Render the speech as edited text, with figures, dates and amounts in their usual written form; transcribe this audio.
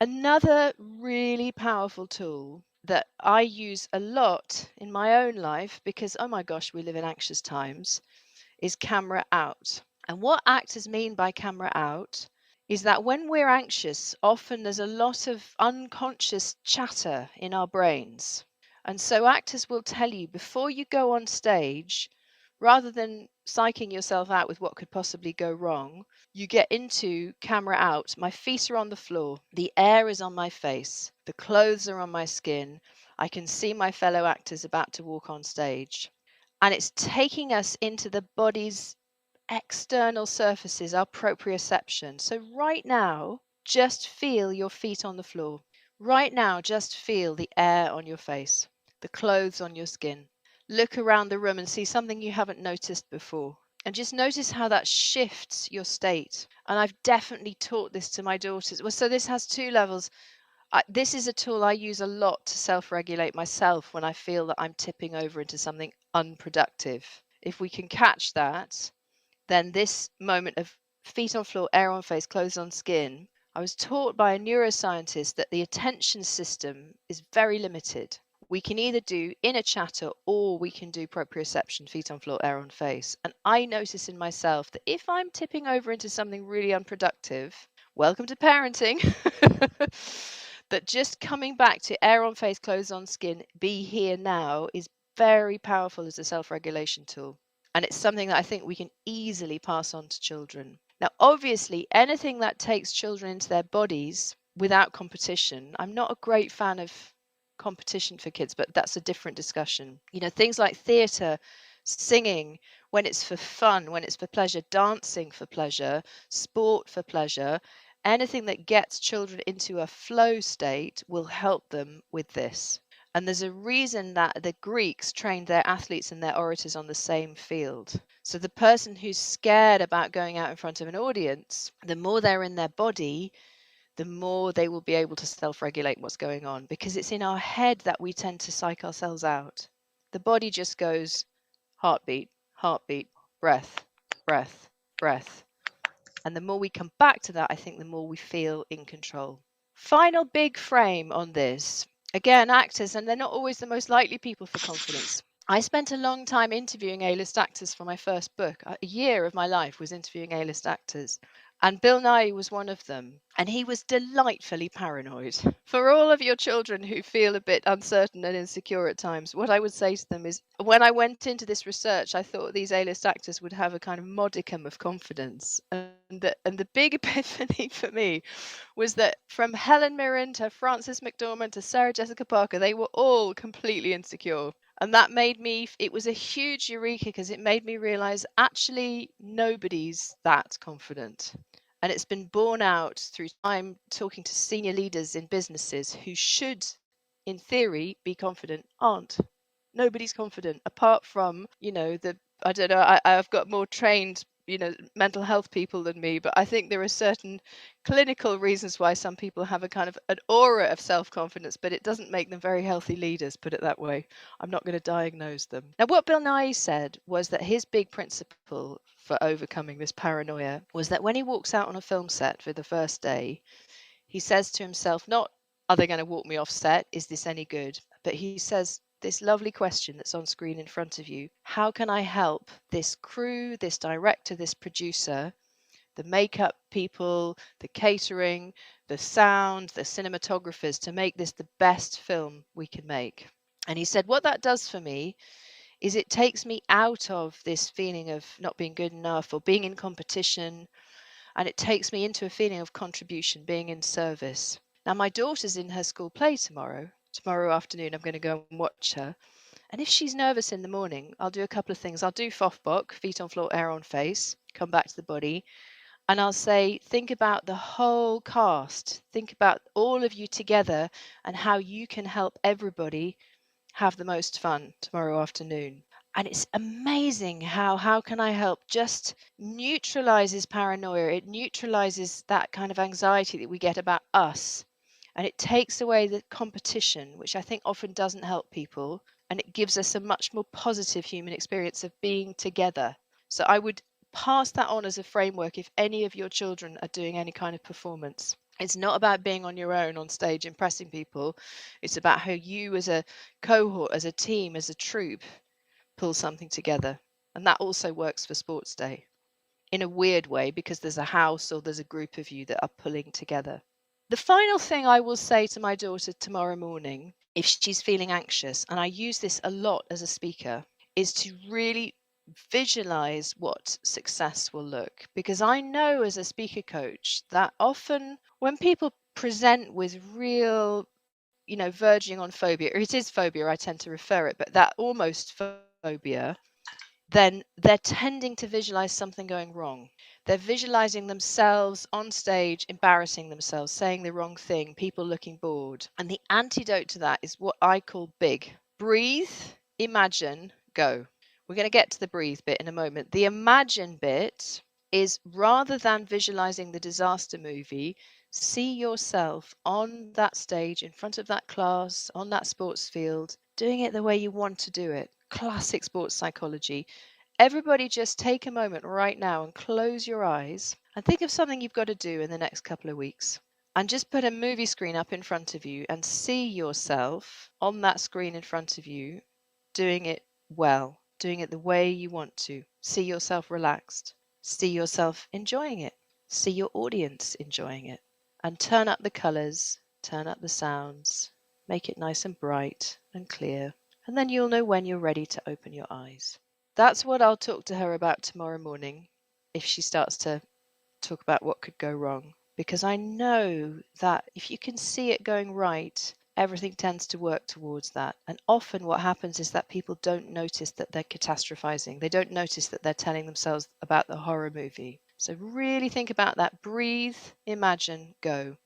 Another really powerful tool that I use a lot in my own life, because, oh my gosh, we live in anxious times, is camera out. And what actors mean by camera out is that when we're anxious, often there's a lot of unconscious chatter in our brains. And so actors will tell you before you go on stage, rather than psyching yourself out with what could possibly go wrong, you get into camera out. My feet are on the floor, the air is on my face, the clothes are on my skin. I can see my fellow actors about to walk on stage. And it's taking us into the body's external surfaces, our proprioception. So right now, just feel your feet on the floor. Right now, just feel the air on your face, the clothes on your skin. Look around the room and see something you haven't noticed before. And just notice how that shifts your state. And I've definitely taught this to my daughters. Well, so this has two levels. This is a tool I use a lot to self-regulate myself when I feel that I'm tipping over into something unproductive. If we can catch that, then this moment of feet on floor, air on face, clothes on skin, I was taught by a neuroscientist that the attention system is very limited. We can either do inner chatter or we can do proprioception, feet on floor, air on face. And I notice in myself that if I'm tipping over into something really unproductive, welcome to parenting, that just coming back to air on face, clothes on skin, be here now is very powerful as a self-regulation tool. And it's something that I think we can easily pass on to children. Now, obviously, anything that takes children into their bodies without competition, I'm not a great fan of competition for kids, but that's a different discussion. You know, things like theatre, singing, when it's for fun, when it's for pleasure, dancing for pleasure, sport for pleasure, anything that gets children into a flow state will help them with this. And there's a reason that the Greeks trained their athletes and their orators on the same field. So the person who's scared about going out in front of an audience, the more they're in their body, the more they will be able to self-regulate what's going on, because it's in our head that we tend to psych ourselves out. The body just goes heartbeat, heartbeat, breath, breath, breath. And the more we come back to that, I think the more we feel in control. Final big frame on this. Again, actors, and they're not always the most likely people for confidence. I spent a long time interviewing A-list actors for my first book. A year of my life was interviewing A-list actors. And Bill Nighy was one of them. And he was delightfully paranoid. For all of your children who feel a bit uncertain and insecure at times, what I would say to them is, when I went into this research, I thought these A-list actors would have a kind of modicum of confidence. And the big epiphany for me was that from Helen Mirren to Frances McDormand to Sarah Jessica Parker, they were all completely insecure. And that made me, it was a huge eureka, because it made me realize actually nobody's that confident. And it's been borne out through time talking to senior leaders in businesses who should, in theory, be confident, aren't. Nobody's confident apart from, you know, I don't know, I've got more trained, you know, mental health people than me, but I think there are certain clinical reasons why some people have a kind of an aura of self-confidence, but it doesn't make them very healthy leaders, put it that way. I'm not going to diagnose them. Now, what Bill Nighy said was that his big principle for overcoming this paranoia was that when he walks out on a film set for the first day, he says to himself, not, are they going to walk me off set? Is this any good? But he says, this lovely question that's on screen in front of you, how can I help this crew, this director, this producer, the makeup people, the catering, the sound, the cinematographers, to make this the best film we can make? And he said, what that does for me is it takes me out of this feeling of not being good enough or being in competition, and it takes me into a feeling of contribution, being in service. Now, my daughter's in her school play tomorrow afternoon. I'm going to go and watch her. And if she's nervous in the morning, I'll do a couple of things. I'll do Fofbok, feet on floor, air on face, come back to the body. And I'll say, think about the whole cast. Think about all of you together and how you can help everybody have the most fun tomorrow afternoon. And it's amazing how can I help just neutralizes paranoia. It neutralizes that kind of anxiety that we get about us. And it takes away the competition, which I think often doesn't help people. And it gives us a much more positive human experience of being together. So I would pass that on as a framework if any of your children are doing any kind of performance. It's not about being on your own on stage impressing people. It's about how you as a cohort, as a team, as a troupe pull something together. And that also works for sports day in a weird way, because there's a house or there's a group of you that are pulling together. The final thing I will say to my daughter tomorrow morning, if she's feeling anxious, and I use this a lot as a speaker, is to really visualize what success will look. Because I know as a speaker coach that often when people present with real, verging on phobia, or it is phobia, I tend to refer it, but that almost phobia, then they're tending to visualize something going wrong. They're visualizing themselves on stage, embarrassing themselves, saying the wrong thing, people looking bored. And the antidote to that is what I call big. Breathe, imagine, go. We're going to get to the breathe bit in a moment. The imagine bit is, rather than visualizing the disaster movie, see yourself on that stage, in front of that class, on that sports field, doing it the way you want to do it. Classic sports psychology. Everybody just take a moment right now and close your eyes and think of something you've got to do in the next couple of weeks. And just put a movie screen up in front of you and see yourself on that screen in front of you doing it well, doing it the way you want to. See yourself relaxed. See yourself enjoying it. See your audience enjoying it. And turn up the colors, turn up the sounds, make it nice and bright and clear. And then you'll know when you're ready to open your eyes. That's what I'll talk to her about tomorrow morning if she starts to talk about what could go wrong. Because I know that if you can see it going right, everything tends to work towards that. And often what happens is that people don't notice that they're catastrophizing. They don't notice that they're telling themselves about the horror movie. So really think about that. Breathe, imagine, go.